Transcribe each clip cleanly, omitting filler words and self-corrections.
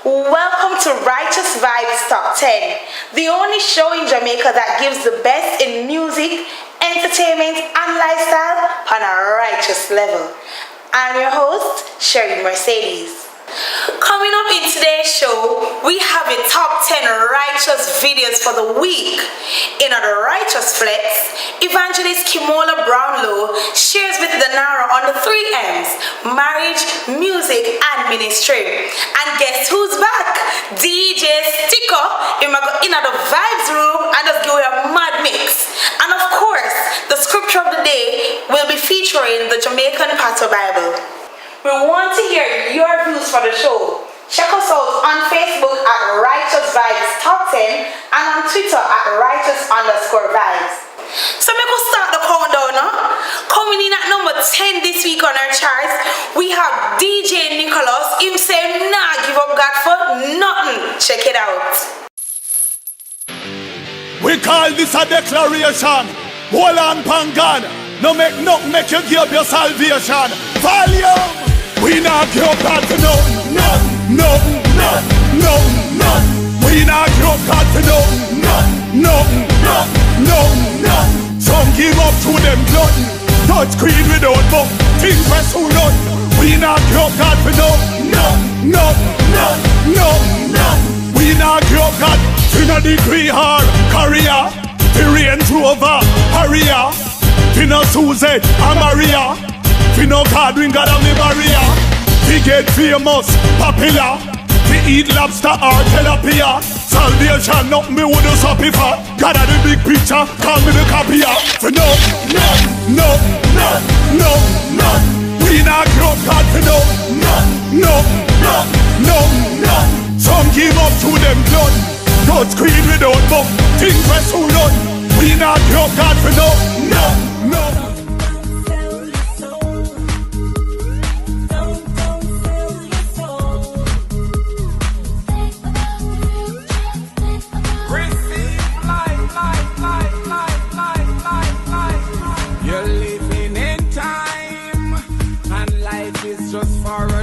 Welcome to Righteous Vibes Top 10, the only show in Jamaica that gives the best in music, entertainment, and lifestyle on a righteous level. I'm your host, Sherry Mercedes. Coming up in today's show, we have a top 10 righteous videos for the week. In other righteous flex, Evangelist Kimola Brownlow shares with the Nara on the 3 M's: marriage, music, and ministry. And guess who's back? DJ Sticker in the vibes room and just give you a mad mix. And of course, the scripture of the day will be featuring the Jamaican Pato Bible. We want to hear your views for the show. Check us out on Facebook at Righteous Vibes Top 10 and on Twitter at Righteous_Vibes. So make us start the countdown now. Coming in at number 10 this week on our charts, we have DJ Nicholas. Him say, nah, give up God for nothing. Check it out. We call this a declaration. Hold on, Pangan. No make you give your salvation. Volume. We not give up God for nothing. We not give up God for nothing. Some give up to them blood. Touch queen without book. Think press who not. We not give up God for nothing. We not give up God. In a degree hard career. The Range Rover Harrier. In a Suzette and Maria. We no God, we got a barrier. We get famous, popular. We eat lobster or tilapia. Salvation, nothing me would do stop if I got a the big picture, call me the copier. For no. We not give up God for no. Some give up to them blood. God's queen without book. Think press who none. We not give up God for no.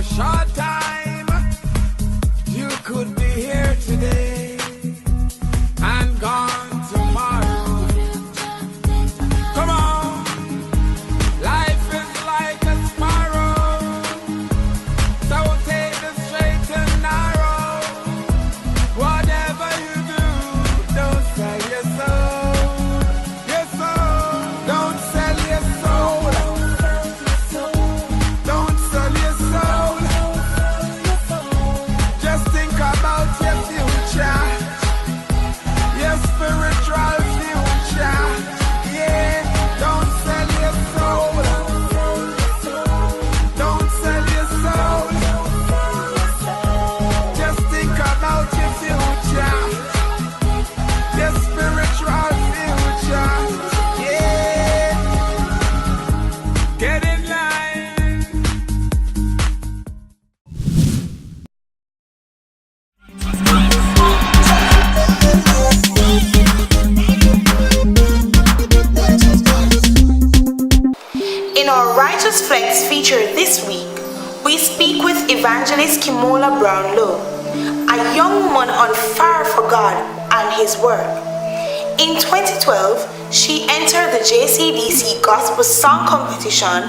Short time, you could be here today and gone tomorrow. Come on, life is like a sparrow, so take the straight and narrow. Whatever you do, don't sell your soul. Don't sell your soul. Don't sell your soul. Just think about your future, your spiritual future. Yeah, don't sell your soul. Don't sell your soul. Just think about your future, your spiritual future. Yeah, get in line. In our Righteous Flex feature this week, we speak with Evangelist Kimola Brownlow, a young woman on fire for God and His Word. In 2012, she entered the JCDC Gospel Song Competition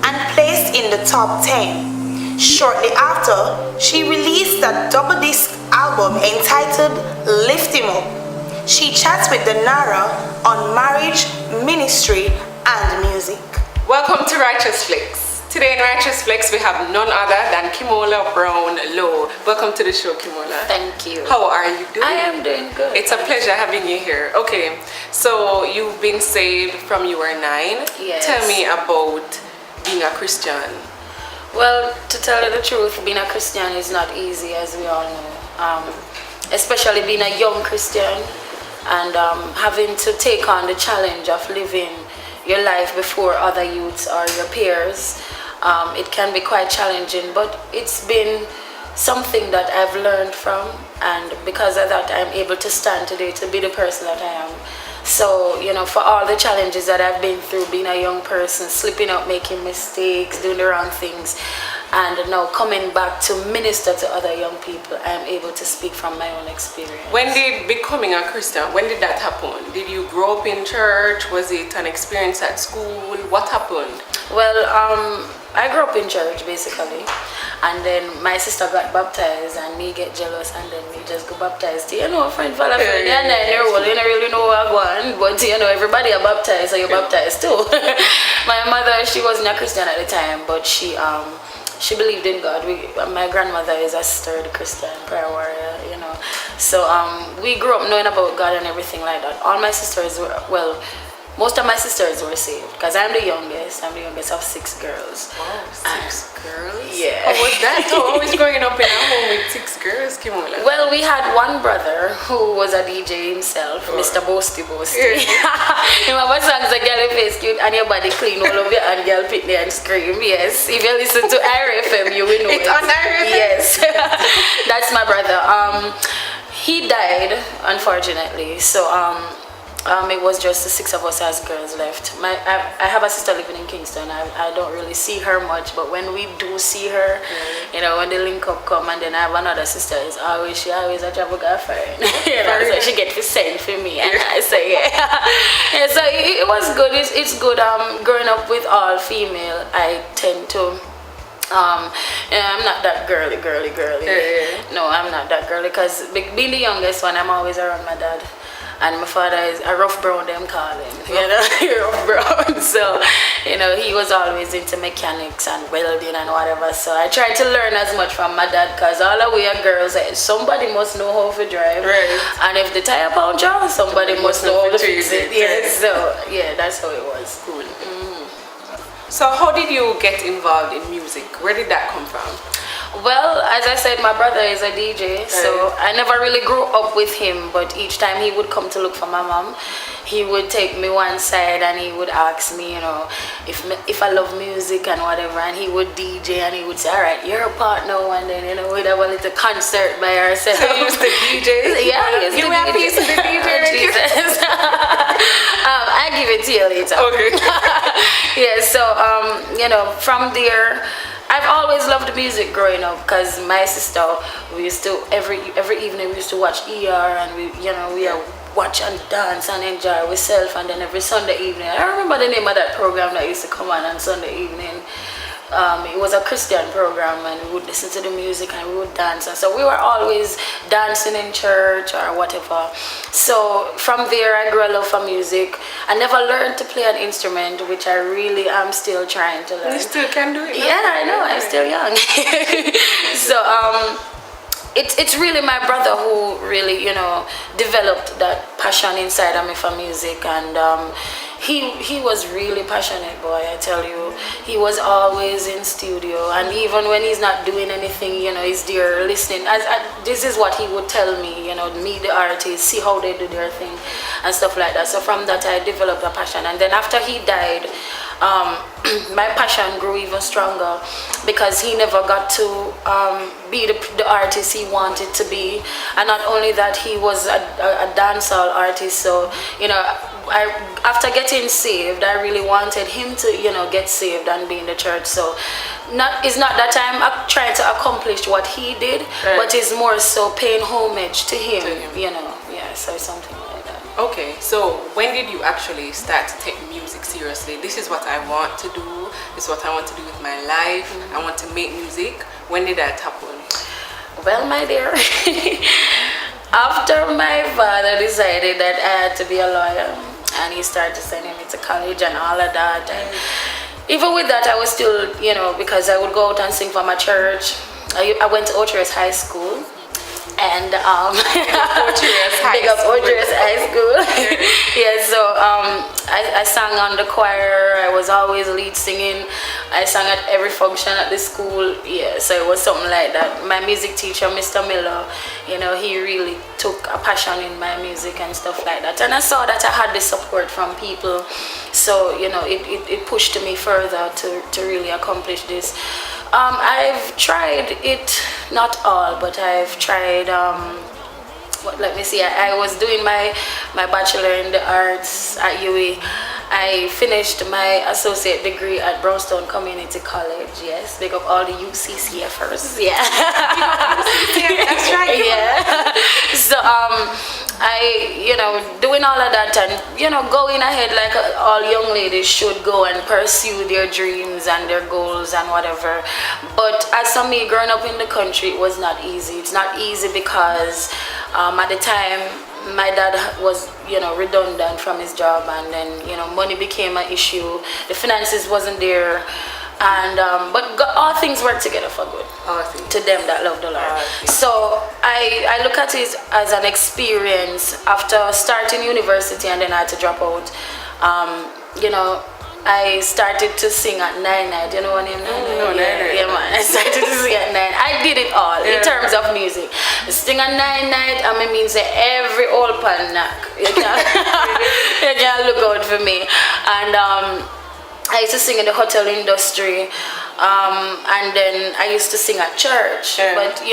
and placed in the top 10. Shortly after, she released a double disc album entitled Lift Him Up. She chats with the Nara on marriage, ministry, and music. Welcome to Righteous Flex. Today in Righteous Flex we have none other than Kimola Brownlow. Welcome to the show, Kimola. Thank you. How are you doing? I am doing good. It's a pleasure having you here. Okay, so you've been saved from you were 9. Yes. Tell me about being a Christian. Well, to tell you the truth, being a Christian is not easy, as we all know. Especially being a young Christian and having to take on the challenge of living your life before other youths or your peers. It can be quite challenging, but it's been something that I've learned from, and because of that I'm able to stand today to be the person that I am. So, you know, for all the challenges that I've been through, being a young person, slipping up, making mistakes, doing the wrong things, and now coming back to minister to other young people, I am able to speak from my own experience. When did becoming a Christian, when did that happen? Did you grow up in church? Was it an experience at school? What happened? Well, I grew up in church basically, and then my sister got baptized and me get jealous, and then me just go baptized. You know, friend, follow friend, you're 9-year-old, you don't really know what I want, but you know, everybody are baptized, so you're baptized too. My mother, she wasn't a Christian at the time, but she believed in God. My grandmother is a sturdy Christian prayer warrior, you know. So we grew up knowing about God and everything like that. All my sisters were, well, most of my sisters were saved because I'm the youngest. I'm the youngest of 6 girls. Wow, 6 girls? Yeah. How was that? How was growing up in a home with 6 girls, Kimola? Well, we had one brother who was a DJ himself, Mr. Boasty Boasty. You know, my songs are girl face cute and your body clean all over and girl pit there and scream. Yes. If you listen to IRFM, you will know It's on IRFM? Yes. That's my brother. He died, unfortunately. So it was just the 6 of us as girls left. I have a sister living in Kingston. I don't really see her much, but when we do see her, you know, when the link up come, and then I have another sister, she always a travel girlfriend. You know, so she get to send for me, and I say yeah. So it was good. It's good. Growing up with all female, I tend to. I'm not that girly. No, I'm not that girly because being the youngest one, I'm always around my dad. And my father is a rough brown, them call him, you know, rough brown. So, you know, he was always into mechanics and welding and whatever. So I tried to learn as much from my dad because all the way girls, somebody must know how to drive. Right. And if the tire puncture, somebody must know how to fix it. Yes. So, yeah, that's how it was. Cool. So how did you get involved in music? Where did that come from? Well, as I said, my brother is a DJ, so I never really grew up with him, but each time he would come to look for my mom, he would take me one side and he would ask me, you know, if I love music and whatever, and he would DJ and he would say, all right, you're a part now, and then, you know, we'd have a little concert by ourselves. So you used to DJ? Yeah, I used to You were a piece of the DJ? Jesus. I give it to you later. Okay. Yeah, so, you know, from there, I've always loved music growing up because my sister, we used to, every evening we used to watch ER, and we watch and dance and enjoy ourselves, and then every Sunday evening, I remember the name of that program that used to come on Sunday evening. It was a Christian program, and we would listen to the music and we would dance, and so we were always dancing in church or whatever. So from there I grew a love for music. I never learned to play an instrument, which I really am still trying to learn. You still can do it? Yeah, I know, I'm still young. So it's really my brother who really, you know, developed that passion inside of me for music, and he was really passionate, boy, I tell you. He was always in studio, and even when he's not doing anything, you know, he's there listening. This is what he would tell me, you know, meet the artists, see how they do their thing and stuff like that. So from that I developed a passion, and then after he died, my passion grew even stronger because he never got to be the artist he wanted to be. And not only that, he was a dancehall artist, so, you know, after getting saved, I really wanted him to, you know, get saved and be in the church. So it's not that I'm trying to accomplish what he did, but it's more so paying homage to him, you know. Yeah, so something like that. Okay, so when did you actually start to take music seriously? This is what I want to do. This is what I want to do with my life. I want to make music. When did that happen? Well, my dear, after my father decided that I had to be a lawyer, and he started sending me to college and all of that, and even with that I was still, you know, because I would go out and sing for my church. I went to Ocherous High School, and big up Ocherous High School. Yeah, so I sang on the choir. I was always lead singing. I sang at every function at the school. Yeah, so it was something like that. My music teacher, Mr. Miller, you know, he really took a passion in my music and stuff like that. And I saw that I had the support from people, so, you know, it pushed me further to really accomplish this. I've tried it, not all, but I've tried, let me see, I was doing my bachelor in the arts at UWI, I finished my associate degree at Brownstone Community College. Yes, big up all the UCCFers. Yeah. That's right. Yeah. So I doing all of that and going ahead like all young ladies should go and pursue their dreams and their goals and whatever. But as for me, growing up in the country, it was not easy. It's not easy because at the time my dad was redundant from his job, and then money became an issue. The finances wasn't there, and but all things work together for good to them that love the Lord. So I look at it as an experience after starting university, and then I had to drop out. I started to sing at 9-9. Do you know what I mean? No, Yeah, man. I started to sing at 9. I did it all in terms of music. Sing at 9-9, I mean say every old pan knock. You can look out for me. And I used to sing in the hotel industry. And then I used to sing at church. But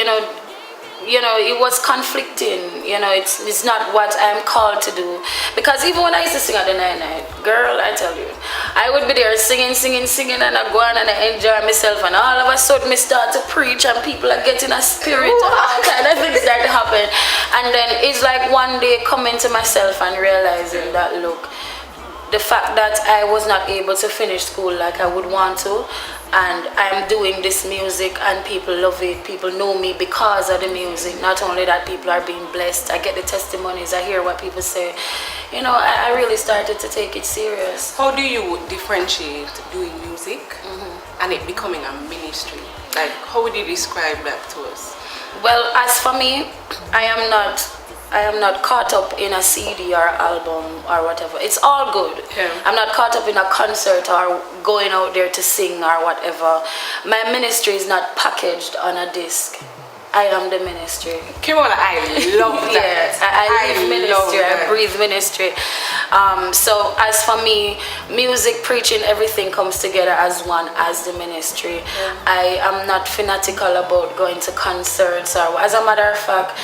it was conflicting. It's not what I'm called to do. Because even when I used to sing at the 9-9, girl, I tell you, I would be there singing, and I go on and I enjoy myself, and all of a sudden me start to preach, and people are getting a spirit, and all kind of things that happen. And then it's like one day coming to myself and realizing that, look, the fact that I was not able to finish school like I would want to, and I'm doing this music and people love it, people know me because of the music. Not only that, people are being blessed, I get the testimonies, I hear what people say. I really started to take it serious. How do you differentiate doing music and it becoming a ministry? Like, how would you describe that to us? Well, as for me, I am not caught up in a CD or album or whatever. It's all good. Yeah. I'm not caught up in a concert or going out there to sing or whatever. My ministry is not packaged on a disc. I am the ministry. Kimona, I love that. Yes, I live ministry, I breathe ministry. So as for me, music, preaching, everything comes together as one, as the ministry. I am not fanatical about going to concerts, or as a matter of fact,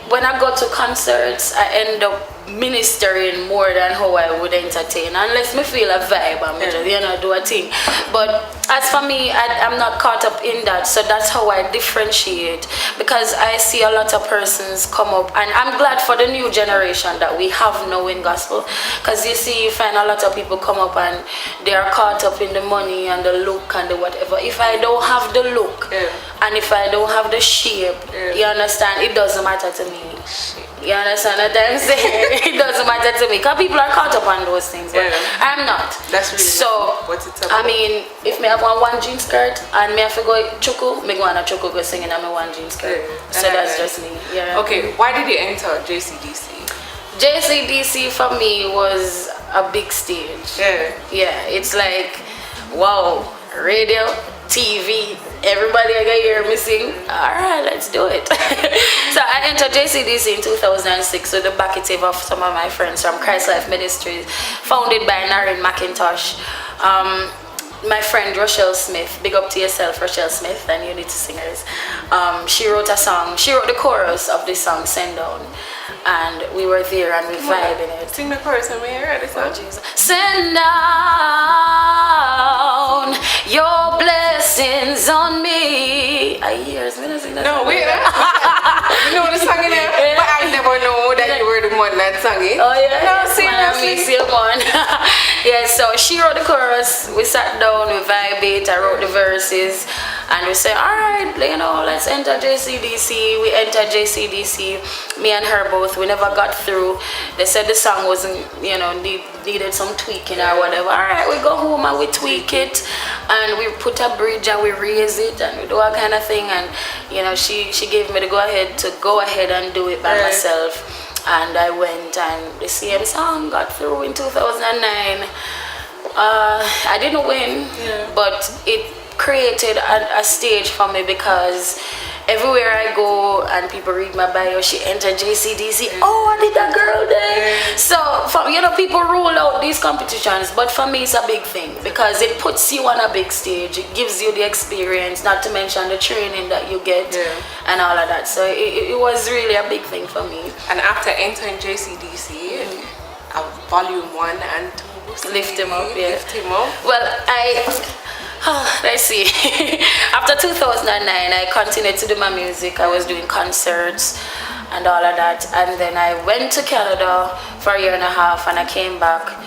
when I go to concerts, I end up ministering more than how I would entertain, unless me feel a vibe and me just, do a thing. But as for me, I'm not caught up in that, so that's how I differentiate, because I see a lot of persons come up, and I'm glad for the new generation that we have now in gospel, because you see, you find a lot of people come up and they are caught up in the money and the look and the whatever. If I don't have the look and if I don't have the shape, you understand, it doesn't matter to me. You understand what I'm saying? It doesn't matter to me, because people are caught up on those things, but I'm not. That's really so. What it's about. I mean, if me have one jean skirt and me have to go chuku, me go on a chuku go singing on my one jean skirt. So that's just me. Yeah. Okay, why did you enter JCDC? JCDC for me was a big stage. Yeah, it's like, wow, radio, TV, everybody I can hear me sing. Alright, let's do it. So I entered JCDC in 2006 with the backing of some of my friends from Christ Life Ministries, founded by Naren McIntosh. My friend Rochelle Smith, big up to yourself, Rochelle Smith, and Unity Singers. She wrote a song, she wrote the chorus of this song, Send Down. And we were there and we vibed in it. Sing the chorus and we heard it. Oh, Jesus. Send down your blessings on me. I hear it's gonna sing that. No, wait. You know the song in there? But I never know that you were the one that sang it. Oh yeah? No, seriously. Yeah, so she wrote the chorus, we sat down, we vibed, I wrote the verses, and we said, alright, let's enter JCDC. We entered JCDC, me and her both, we never got through. They said the song wasn't, needed some tweaking or whatever. Alright, we go home and we tweak it, and we put a bridge and we raise it, and we do all kind of thing, and she gave me the go ahead and do it by myself. And I went, and the same song got through in 2009. I didn't win, but it created a stage for me, because everywhere I go and people read my bio, she entered JCDC. Oh, I did that girl there. So, people rule out these competitions, but for me it's a big thing, because it puts you on a big stage. It gives you the experience, not to mention the training that you get and all of that. So it was really a big thing for me. And after entering JCDC, Volume 1 and 2. Lift Him Up, yeah. Lift Him Up. Well, let's see. After 2009, I continued to do my music. I was doing concerts and all of that. And then I went to Canada for a year and a half, and I came back.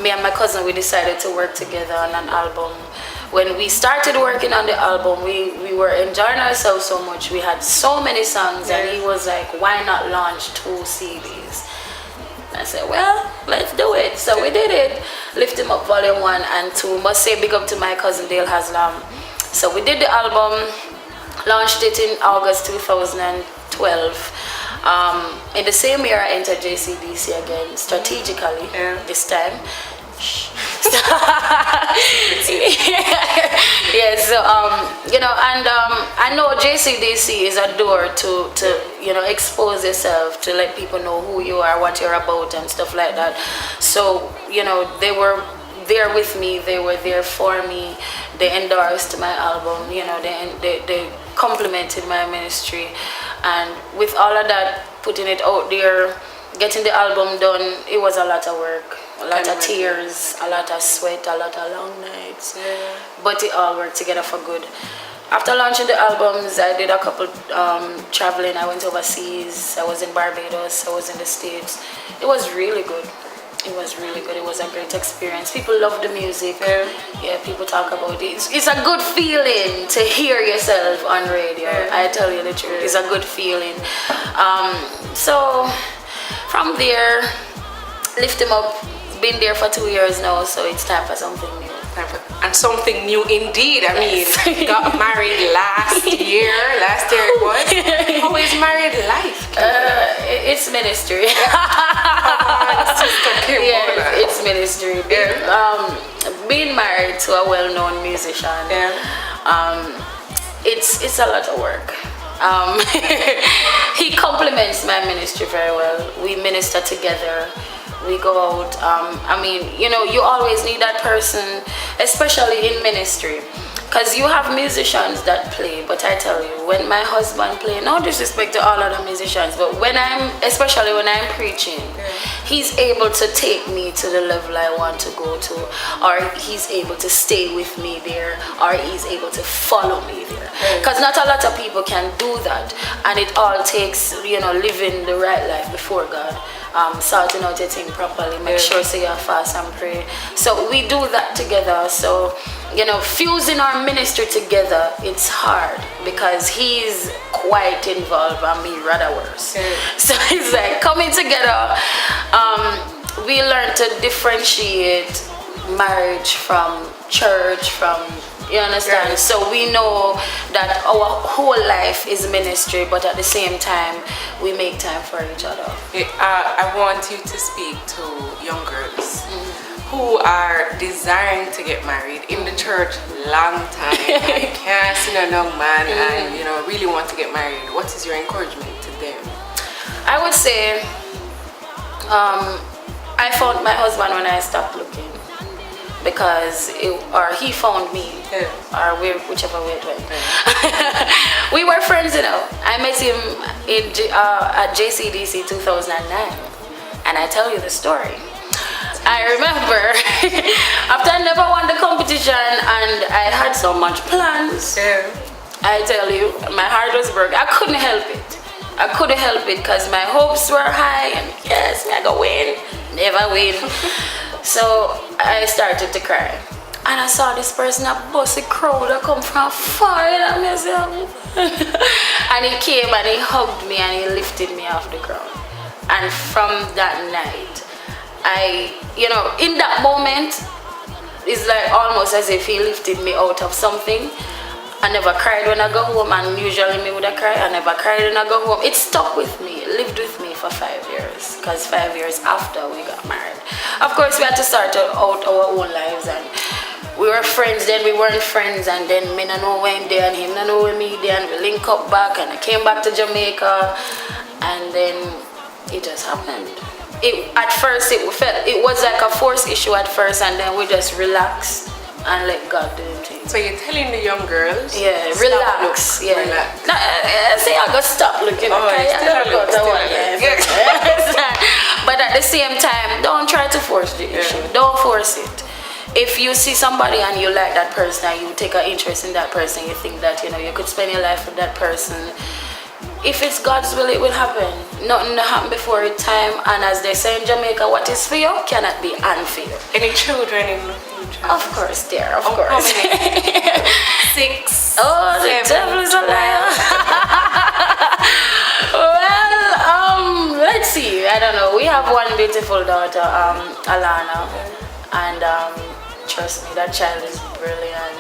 Me and my cousin, we decided to work together on an album. When we started working on the album, we were enjoying ourselves so much. We had so many songs, and he was like, why not launch 2 CDs? I said, well, let's do it. So we did it. Lift Him Up Volume 1 and 2. Must say big up to my cousin Dale Haslam. So we did the album, launched it in August 2012. In the same year, I entered JCDC again, strategically this time. Yeah, so I know JCDC is a door to expose yourself, to let people know who you are, what you're about, and stuff like that. So they were there with me, they were there for me, they endorsed my album, they complimented my ministry, and with all of that, putting it out there, getting the album done, it was a lot of work, a lot of tears, a lot of sweat, a lot of long nights, but it all worked together for good. After launching the albums, I did a couple traveling. I went overseas, I was in Barbados, I was in the States. It was really good. It was really good. It was a great experience. People love the music. Yeah, people talk about it. It's a good feeling to hear yourself on radio. I tell you the truth. It's a good feeling. So from there, Lift Him Up. Been there for 2 years now, so it's time for something new. And something new indeed. I mean, got married last year. Last year it was. How is married life? It's ministry. It's ministry. Being married to a well-known musician, it's a lot of work. He complements my ministry very well. We minister together. We go out. You always need that person, especially in ministry, because you have musicians that play. But I tell you, when my husband plays, no disrespect to all other musicians, but especially when I'm preaching, he's able to take me to the level I want to go to, or he's able to stay with me there, or he's able to follow me there. Because not a lot of people can do that, and it all takes living the right life before God. Sorting out your thing properly, make sure so you fast and pray. So we do that together. So fusing our ministry together, it's hard because he's quite involved and me rather worse. So it's like coming together. We learn to differentiate marriage from church, you understand? So we know that our whole life is ministry, but at the same time, we make time for each other. I want you to speak to young girls who are desiring to get married in the church long time and can't see a young man and really want to get married. What is your encouragement to them? I would say I found my husband when I stopped looking. Because he found me, or whichever way it went. We were friends, I met him at JCDC 2009, and I tell you the story. I remember after I never won the competition and I had so much plans. I tell you, my heart was broken. I couldn't help it because my hopes were high, and yes, I go win, never win. So I started to cry, and I saw this person, a bossy crowd that come from far, and he came and he hugged me and he lifted me off the ground. And from that night, in that moment, it's like almost as if he lifted me out of something. I never cried when I go home, and usually me would have cried. I never cried when I go home. It stuck with me, it lived with me for 5 years, because 5 years after we got married. Of course, we had to start out our own lives, and we were friends, then we weren't friends, and then me no know when there, and him no know when me there, and we link up back, and I came back to Jamaica, and then it just happened. At first, it was like a forced issue at first, and then we just relaxed and let God do the thing. So you're telling the young girls? Yeah, relax. Yeah. Relax. No, say I gotta stop looking. Okay, I gotta go to one. But at the same time, don't try to force the issue. Don't force it. If you see somebody and you like that person and you take an interest in that person, you think that you could spend your life with that person. If it's God's will, it will happen. Nothing happen before its time. And as they say in Jamaica, what is for you cannot be unfair. Any children in the future? Of course, dear. Of How course. many? 6. Oh, the 7, devil is a liar. Well, let's see. I don't know. We have one beautiful daughter, Alana, and trust me, that child is brilliant.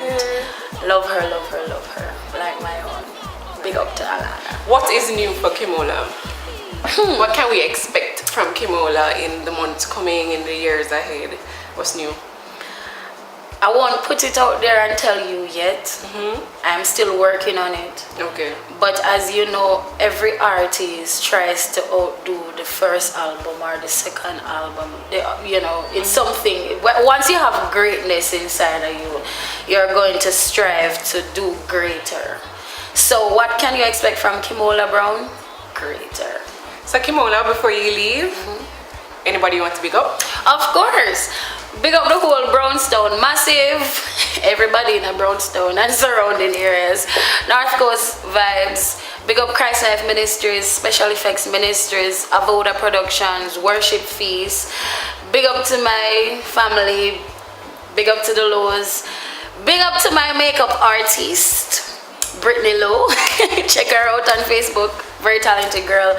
Love her, love her, love her, like my own. Big up to Alana. What is new for Kimola? What can we expect from Kimola in the months coming, in the years ahead? What's new? I won't put it out there and tell you yet. I'm still working on it. Okay. But as you know, every artist tries to outdo the first album or the second album. It's something. Once you have greatness inside of you, you're going to strive to do greater. So what can you expect from Kimola Brown? Greater. So Kimola, before you leave, anybody you want to pick up? Of course. Big up the whole Brownstown, massive. Everybody in the Brownstown and surrounding areas. North Coast Vibes. Big up Christ Life Ministries, Special Effects Ministries, Avoda Productions, Worship Feast. Big up to my family. Big up to the Lows. Big up to my makeup artist, Brittany Lowe. Check her out on Facebook. Very talented girl.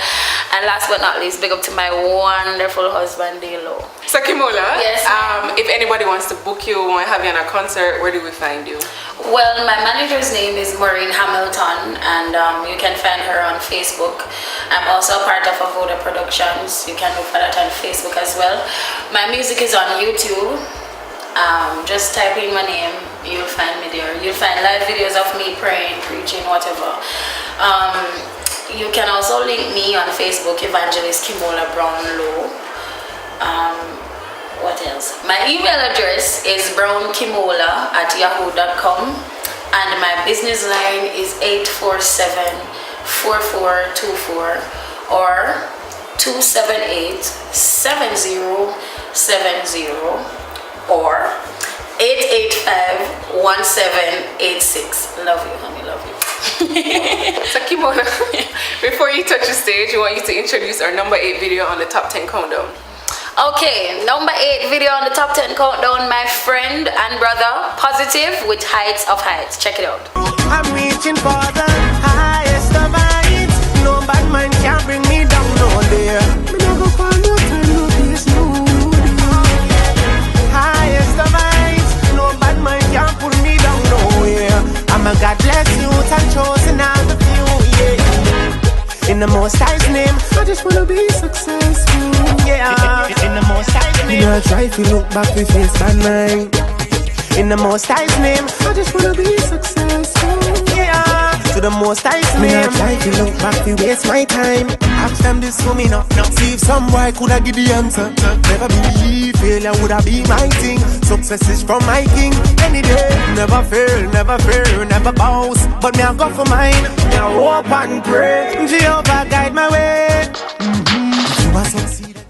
And last but not least, big up to my wonderful husband, Dalo. So Kimola, yes, if anybody wants to book you, want to have you on a concert, where do we find you? Well, my manager's name is Maureen Hamilton, and you can find her on Facebook. I'm also a part of Avoda Productions. You can look for that on Facebook as well. My music is on YouTube. Just type in my name, you'll find me there. You'll find live videos of me praying, preaching, whatever. You can also link me on Facebook, Evangelist Kimola Brown Lowe. What else? My email address is brownkimola@yahoo.com, and my business line is 847-4424 or 278-7070 or 885-1786. Love you, honey, love you. So Kimola, before you touch the stage, we want you to introduce our number 8 video on the top 10 countdown. Okay, number 8 video on the top 10 countdown, my friend and brother, Positive with Heights of Heights. Check it out. I'm reaching for the highest of heights. No bad man can bring me down, no there. Me no go for no time, no peace, no. Highest of heights. No bad man can put me down nowhere. I'm a godless youth and chosen out the few, yeah. In the Most High's name, I just wanna be successful, yeah. In the Most High's name, you know, try to look back with face bad mind. In the Most High's name, I just wanna be successful, yeah. To the Most High's name, I try to look back to waste my time. Ask them this for me now. See if some boy coulda give the answer. Never believe failure woulda be my thing. Success is from my king. Any day, never fail, never bounce. But me I go for mine. Me I hope and pray. Jehovah guide my way. You are succeeded.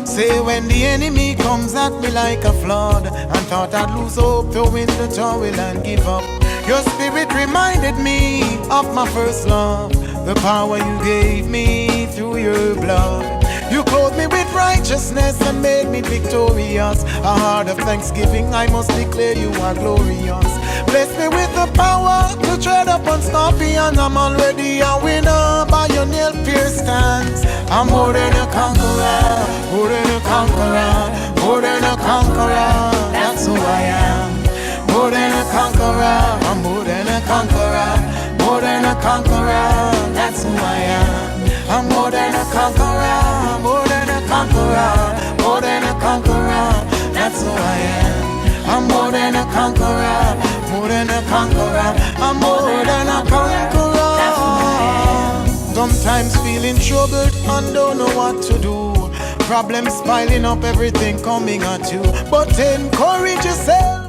Say when the enemy comes at me like a flood, and thought I'd lose hope, throw in the towel and give up. Your spirit reminded me of my first love, the power you gave me through your blood. You clothed me with righteousness and made me victorious. A heart of thanksgiving, I must declare you are glorious. Bless me with the power to tread upon scorpions. I'm already a winner by your nail-pierced hands. I'm more than a conqueror, more than a conqueror, more than a conqueror. That's who I am. More than a conqueror, I'm more than a conqueror, more than a conqueror. That's who I am. I'm more than a conqueror, more than a conqueror, more than a conqueror. That's who I am. I'm more than a conqueror, more than a conqueror. I'm more than a conqueror. Sometimes feeling troubled and don't know what to do. Problems piling up, everything coming at you. But encourage yourself.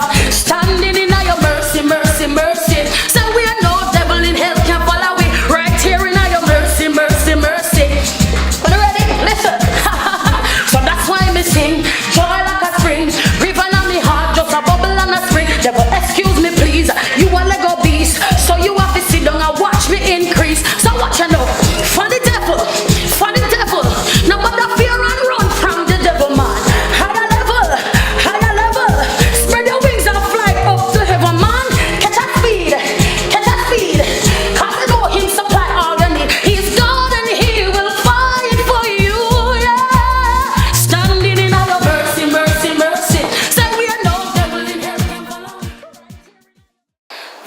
Jesus. Standing in your mercy, mercy, mercy. Say we are no devil in hell can follow we. Right here in your mercy, mercy, mercy. Are you ready? Listen. So that's why me sing. Joy like a spring. River in my heart, just a bubble and a spring. Devil, excuse me please. You a Lego beast. So you have to sit down and watch me increase. So watch you know. For the devil. For the devil. No matter fear and run from the devil man. Higher level. Higher level. Spread your wings and fly up to heaven man. Catch a speed. Catch a speed. Cause I know him supply all you need. He's God and he will fight for you. Yeah. Standing in your mercy, mercy, mercy. Say we are no devil in hell can follow.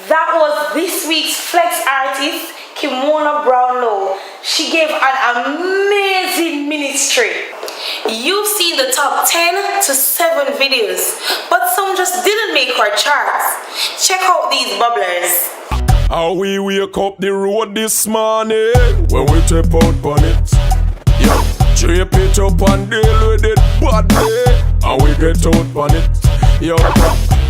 That was this week's Flex artist, Kimona Brownlow. She gave an amazing ministry. You've seen the top 10 to 7 videos, but some just didn't make our charts. Check out these bubblers. How we wake up the road this morning when we step out on it. Yeah, drape it up and deal with it badly, and we get out on it. Yo,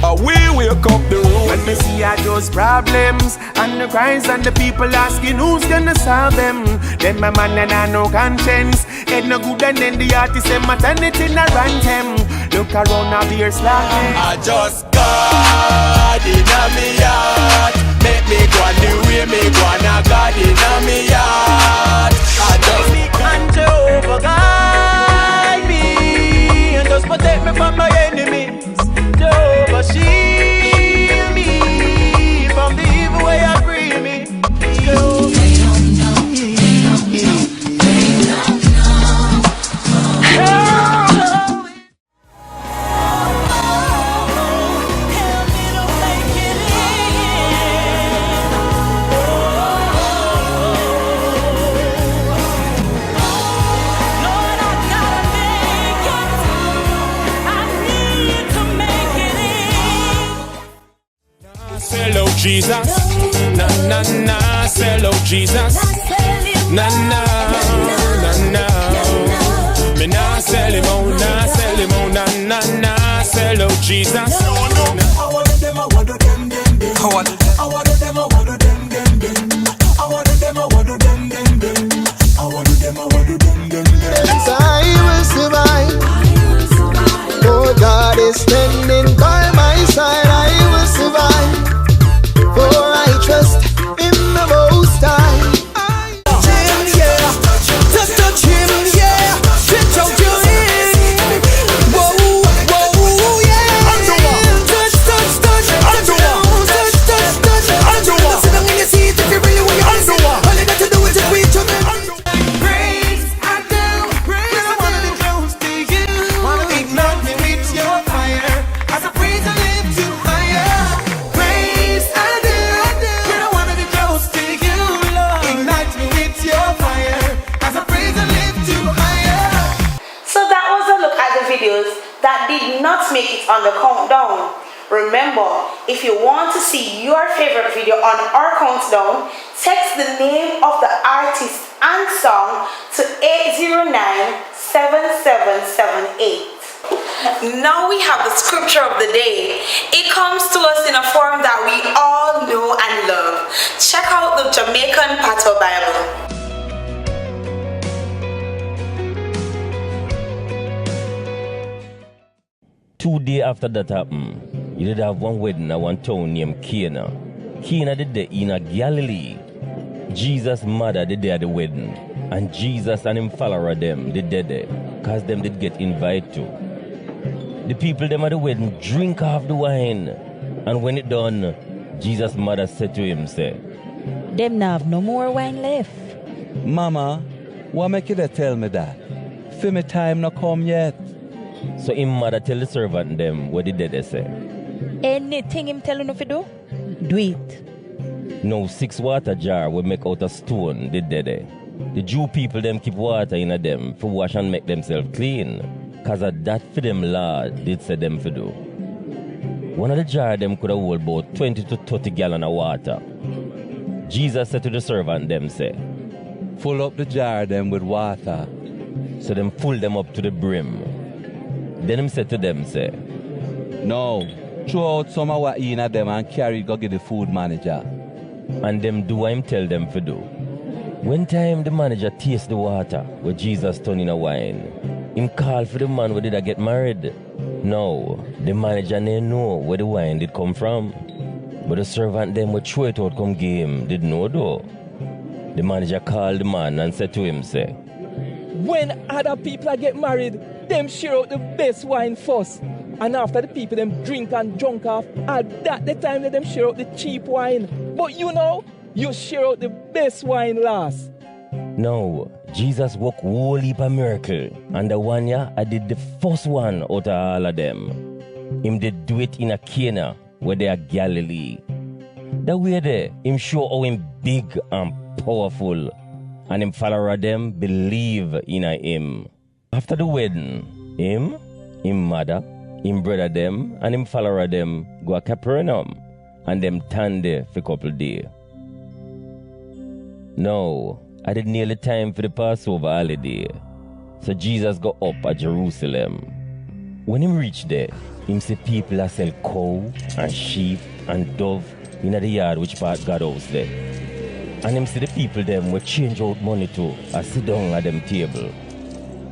how we wake up the road. When me see all those problems and the cries and the people asking who's gonna solve them. Then my man and I no conscience. Head no good and then the artist say maternity na rant him. Look around now the earth slagging. I just got in a me yard. Make me go on the way me go on a God in a me yard. I just Me and Jehovah guide me and just protect me from my enemies. Jehovah shield me from the evil way I free me. Jehovah. Hello Jesus, na na na, hello Jesus, na na na na. Me na sell him out, na na na, hello Jesus. I want them, I want them, I want them, I want them, I want them, I want them, I want them, I want them, I want them. So I will survive. Oh, God is standing by my side. I will survive. For I trust in the Most High. Him, yeah. Just touch him, yeah. Stretch out your hand. Whoa, whoa, yeah. Touch, touch, touch. Touch down, touch, touch, touch. Sit down in your seat if you really want your blessing. All you got to do is just reach your man. Praise I do, praise I wanna be close to you. Wanna ignite me with your fire. As I praise I lift you higher. Praise I do, I wanna be close to you, Lord. Ignite me with your fire. As I praise I lift you higher. So that was a look at the videos that did not make it on the countdown. Remember, if you want to see your favorite video on our countdown, text the name of the artist and song to 809-7778. Now we have the scripture of the day. It comes to us in a form that we all know and love. Check out the Jamaican Pato Bible. 2 days after that happened, you did have one wedding at one town named Cana. Cana did there in Galilee. Jesus' mother did there at the wedding. And Jesus and him follower them did there. Cause them did get invited to. The people them at the wedding drink half the wine. And when it done, Jesus' mother said to him, say, Them now have no more wine left. Mama, what make you tell me that? For me time not come yet. So him mother tell the servant them what did they say? Anything him telling you to do, do it. No 6 water jar will make out of stone did they there. The Jew people them keep water in them for wash and make themselves clean. Cause of that for them Lord did say them for do. One of the jar them could have hold about 20 to 30 gallon of water. Jesus said to the servant them say, Full up the jar them with water. So them full them up to the brim. Then him said to them say, No, throw out some of what in at them and carry it go get the food manager. And them do what him tell them to do. When time the manager taste the water where Jesus turn in a wine, him call for the man where did I get married. No, the manager didn't know where the wine did come from. But the servant them would throw it out come game did know though. The manager called the man and said to him, say, when other people are get married, them share out the best wine first. And after the people them drink and drunk off, at that the time that them share out the cheap wine. But you know, you share out the best wine last. No, Jesus work whole heap of miracle. And the one year I did the first one out of all of them. Him did do it in a Cana where they are Galilee. The way there, him show how him big and powerful. And him follower them believe in him. After the wedding, him mother, him brother them, and him follower them go to Capernaum. And them stand there for a couple days. Now, I did nearly time for the Passover holiday. So Jesus go up at Jerusalem. When him reach there, him see people that sell cow and sheep and dove in the yard which part God house there. And him see the people them will change out money too and sit down at them table.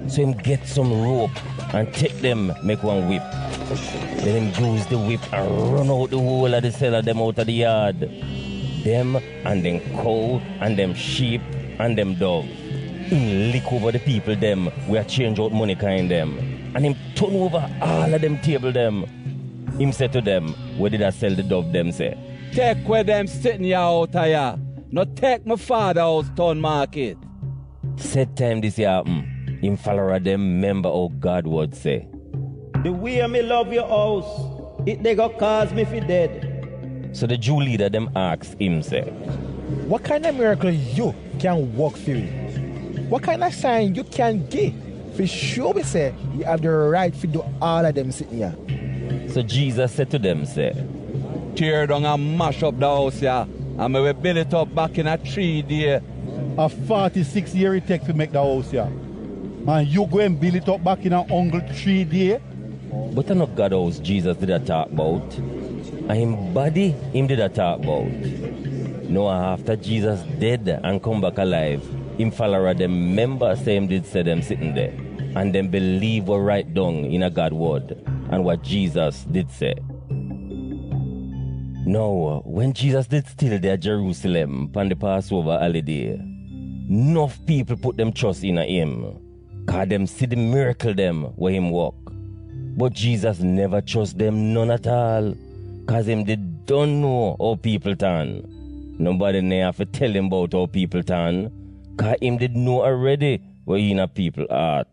So him get some rope and take them make one whip. Then him use the whip and run out the whole of the seller them out of the yard. Them and them cow and them sheep and them dove. Him lick over the people them where change out money kind them. And him turn over all of them table them. Him say to them, where did I sell the dove them say? Take where them sitting here out of here. Not take my father house town market. Set time this year happen. Him follower them member how God would say. The way me love your house, it they go cause me fi dead. So the Jew leader them ask him say, what kind of miracle you can work through? What kind of sign you can give? For sure we say you have the right to do all of them sitting here. So Jesus said to them, say, tear down and mash up the house here, and we will build it up back in a 3 days. A 46 year it take to make the house here. And you go and build it up back in a hungry 3 days? But I not God house Jesus did a talk about. And him body him did a talk about. No, after Jesus dead and come back alive, him follower them member say him did say them sitting there. And them believe what right down in a God word and what Jesus did say. Now, when Jesus did still there at Jerusalem upon the Passover holiday, enough people put them trust in him. Cause them see the miracle them where him walk. But Jesus never trust them none at all. Cause him did don't know how people turn. Nobody never have to tell him about how people turn. Cause him did know already where in a people heart.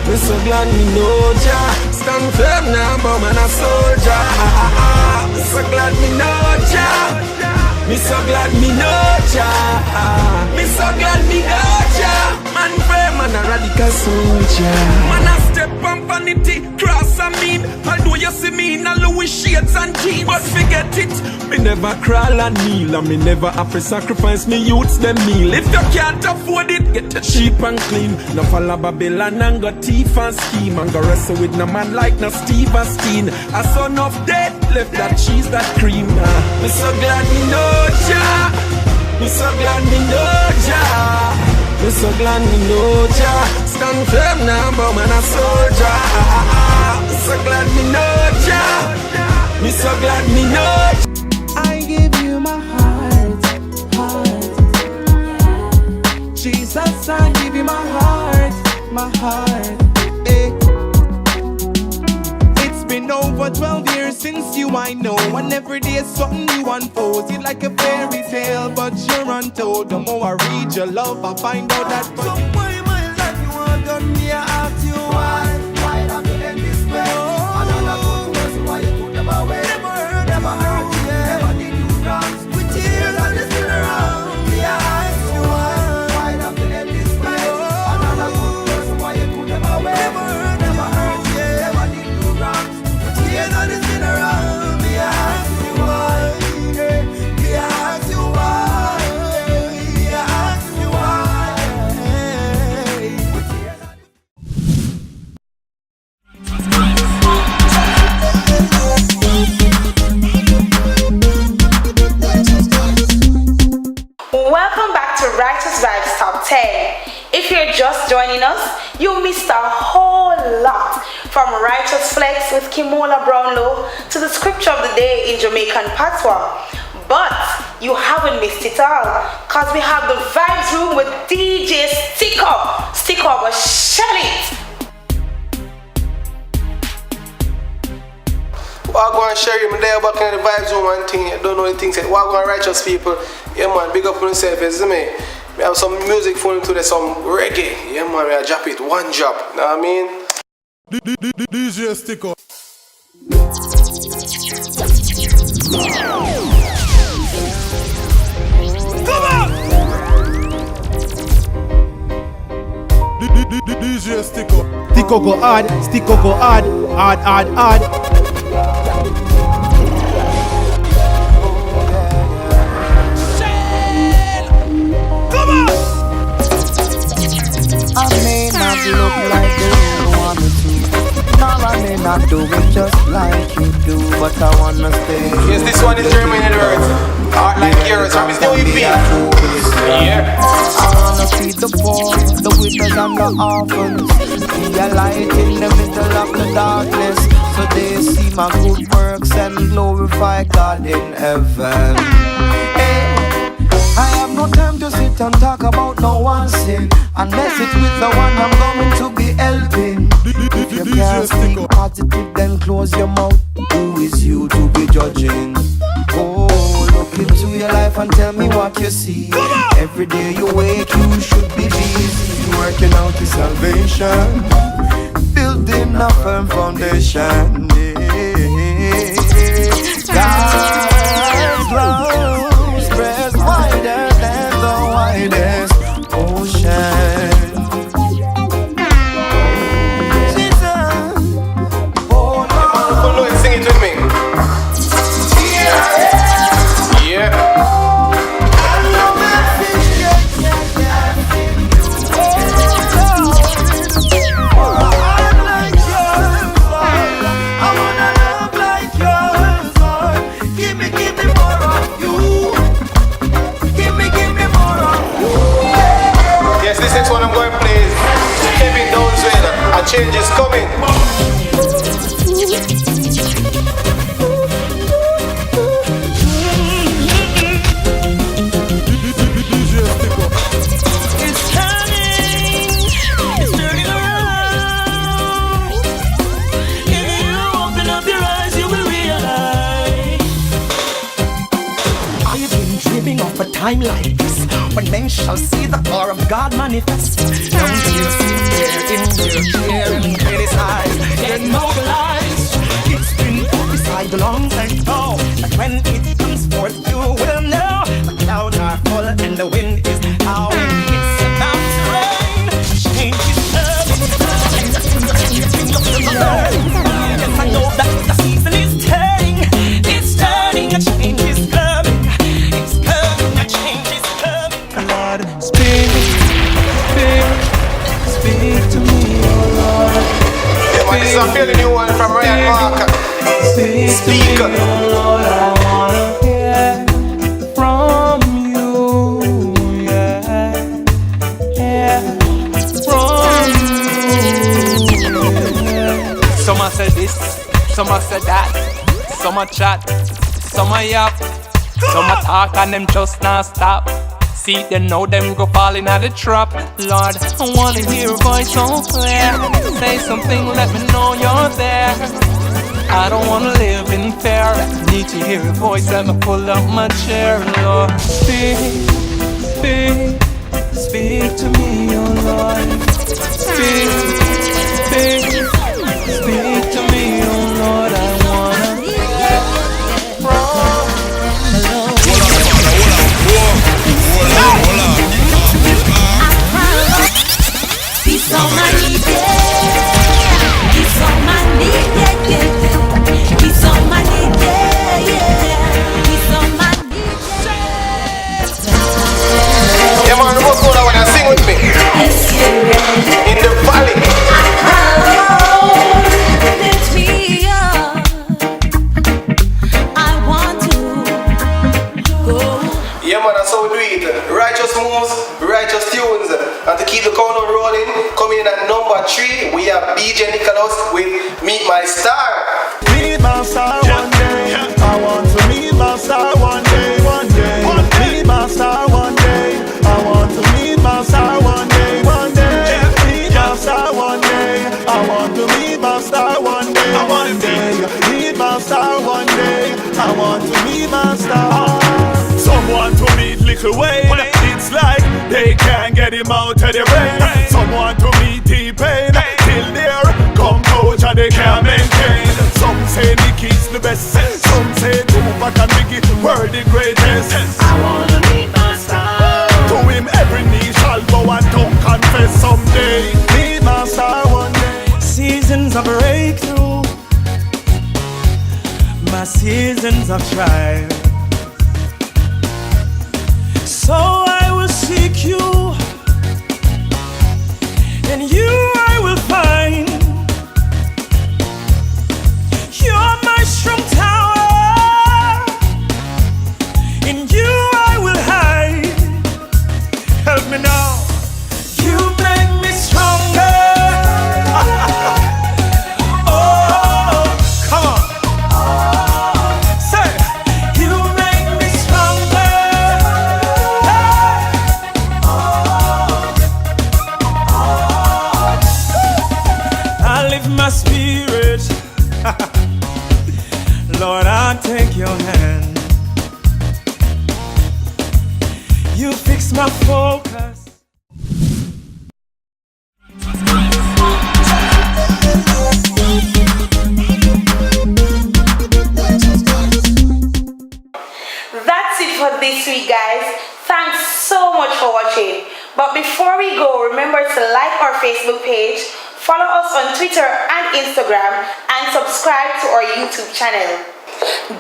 Me so glad me know Jah. Stand firm now, but man a soldier. Me so glad me know Jah. Me so glad me know Jah. Me so glad me know Jah. Man firm and a radical soldier. Man a step on vanity, cross and mean. Although you see me in a Louis shades and jeans, but forget it. Me never crawl and kneel, and me never have to sacrifice me youths them meal. If you can't afford it, get it cheap and clean. No follow Babylon and go thief and scheme, and go wrestle with no man like no Steve Asteen. A son of death left that cheese, that cream. Me so glad me know Jah. Me so glad me know Jah. Me so glad me know Jah. Stand firm now, but man a soldier. Me so glad me know Jah. Me so glad me know. I give you my heart. Jesus, I give you my heart. Hey. It's been over 12 years since you I know, and every day something new unfolds. It's like a fairy tale, but you're untold. The more I read your love, I find out that. So why my life you want done me? I ask you why have you end this way? Another good person, why you put them away? Never hurt you, never did you wrong. With tears and the still around me, I ask you why have you end this way? Another good person, why you put them away? Never hurt you, never did you wrong. With tears and the still around me, I ask you why. Me ask you why. Me ask you why. joining us, you missed a whole lot. From Righteous Flex with Kimola Brownlow to the scripture of the day in Jamaican patois. But you haven't missed it all, because we have the Vibes Room with DJ Stick Up. Stick Up, but shell it! Well, go and share him there back in the Vibes Room and thing. You don't know the things. Well, go and Righteous people. Yeah, man, big up on yourself, isn't me? We have some music for you today, some reggae. Yeah, man, we drop it one drop. Know what I mean? DJ Stick Up. Come on! DJ Stick Up. Stick up go hard, stick up go hard, hard. Come on! I may not look like the way you want me to, nor I may not do it just like you do, but I wanna stay. Yes, this one is German in the words. Heart like yours, from his new EP. Yeah. I wanna feed the poor, the widows and the orphans, be a light in the middle of the darkness, so they see my good works and glorify God in heaven. Hey, I have no time to sit and talk about no one sin, unless it's with the one I'm going to be helping. If you can't speak positive, then close your mouth. Who is you to be judging? Oh, look into your life and tell me what you see. Every day you wake, you should be busy working out your salvation, building a firm foundation. God's love spreads wider than the widest ocean. Sing it with me. Yeah. Yes, this next one I'm going to play is Kevin Downswell. A change is coming. Time like this, when men shall see the power of God manifest. Down here, in there, and criticize, get mobilized. It's been prophesied a long time ago that when it comes forth, you will know the clouds are full and the wind is howling. It's about to rain. Change is coming. Yes, I know that the season is turning. It's turning. A change is coming. Speak to me, oh Lord. Yeah, man, this is a fairly new one from Ryan Marker. Speak to me, oh Lord, I wanna hear from you, yeah, from you. Some a say this, some a say that, some a chat, some a yap, some a talk and them just not stop. See, they know them go falling out the trap. Lord, I wanna hear a voice so clear. Say something, let me know you're there. I don't wanna live in fear. Need to hear a voice, let me pull up my chair. Lord, speak, speak, speak to me, oh Lord. Speak, speak, speak to me, oh Lord. I wanna hear from He's on my knee, yeah. He's on my knee, yeah, yeah. He's on my knee, yeah, yeah. He's on my knee, yeah. Yeah, man, what's going on when I sing with me? In the valley. Lift me up. I want to go. Yeah, man, that's how we do it. Righteous moves, righteous tunes. And to keep the countdown rolling, coming in at number 3, we have BJ Nicholas with Meet My Star. Meet my star one day. I want to meet my star one day. One day. Meet my star one day. I want to meet my star one day. One day. Meet my star one day. I want to meet my star one day. One day. Meet my star one day. I want to meet my star. Someone to meet Little Wayne. It's like they can't get him out of the rain. Someone to meet T-Pain. Till there, come coach and they can't maintain. Some say Nicky's the best. Some say Tupac and Biggie were the greatest. I wanna meet my star. To him every knee shall bow and tongue confess someday. Meet my star one day. Seasons of breakthrough, my seasons of trial. So I will seek you, and you I will find. You're my strong tower, in you I will hide. Help me now. You make me stronger. Oh, come on. Say, you make me stronger. I lift my spirit. Lord, I'll take your hand. You fix my focus. That's it for this week, guys. Thanks so much for watching. But before we go, remember to like our Facebook page, follow us on Twitter and Instagram, and subscribe to our YouTube channel.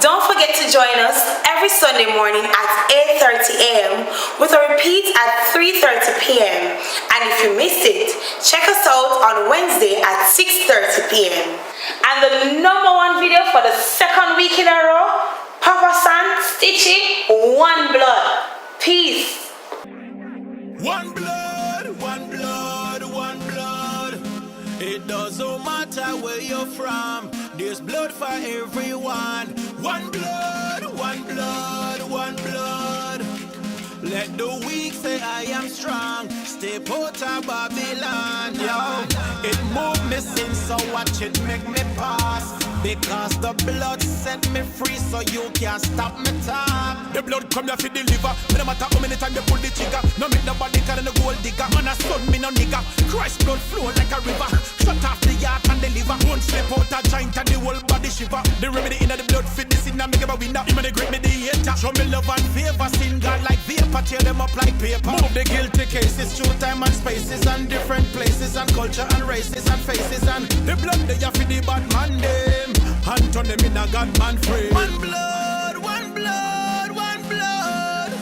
Don't forget to join us every Sunday morning at 8:30 a.m. with a repeat at 3:30 p.m. And if you missed it, check us out on Wednesday at 6:30 p.m. And the #1 video for the second week in a row, Papa San, Stitchy, One Blood. Peace. One blood, one blood, one blood. It doesn't matter where you're from, there's blood for everyone. One blood, one blood, one blood. Let the weak say I am strong. Stay put of Babylon, yo. It moved me since, so watch it make me pass. Because the blood set me free, so you can't stop me talk. The blood come here for deliver. No matter how many times they pull the trigger. No make nobody call in the gold digger. Man a son, me no nigga. Christ blood flow like a river. Shut off the heart and the liver. One slip out a joint and the whole body shiver. The remedy in the blood fit this in and make a winner. Him and the great me the hater. Show me love and favor. Sin God like vapor. Tear them up like paper. Move the guilty cases through time and spaces and different places and culture and races and faces. And the blood they have for the bad man them. And turn them in a God man free. One blood, one blood, one blood.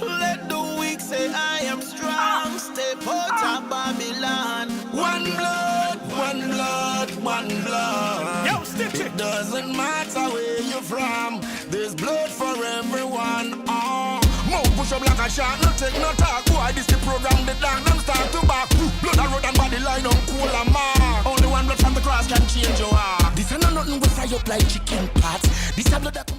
Let the weak say I am strong. Stay put of Babylon. One blood, one blood, one blood. Yo, Stitch it. Doesn't matter where you're from, there's blood for everyone. Mouth push up like a shark, no take no talk. Why this the program, the dark, them start to back. Blood and road and body line on cool and mark. Only one blood from the cross can change your heart. This ain't nothing we fry up like chicken pots. This a blood that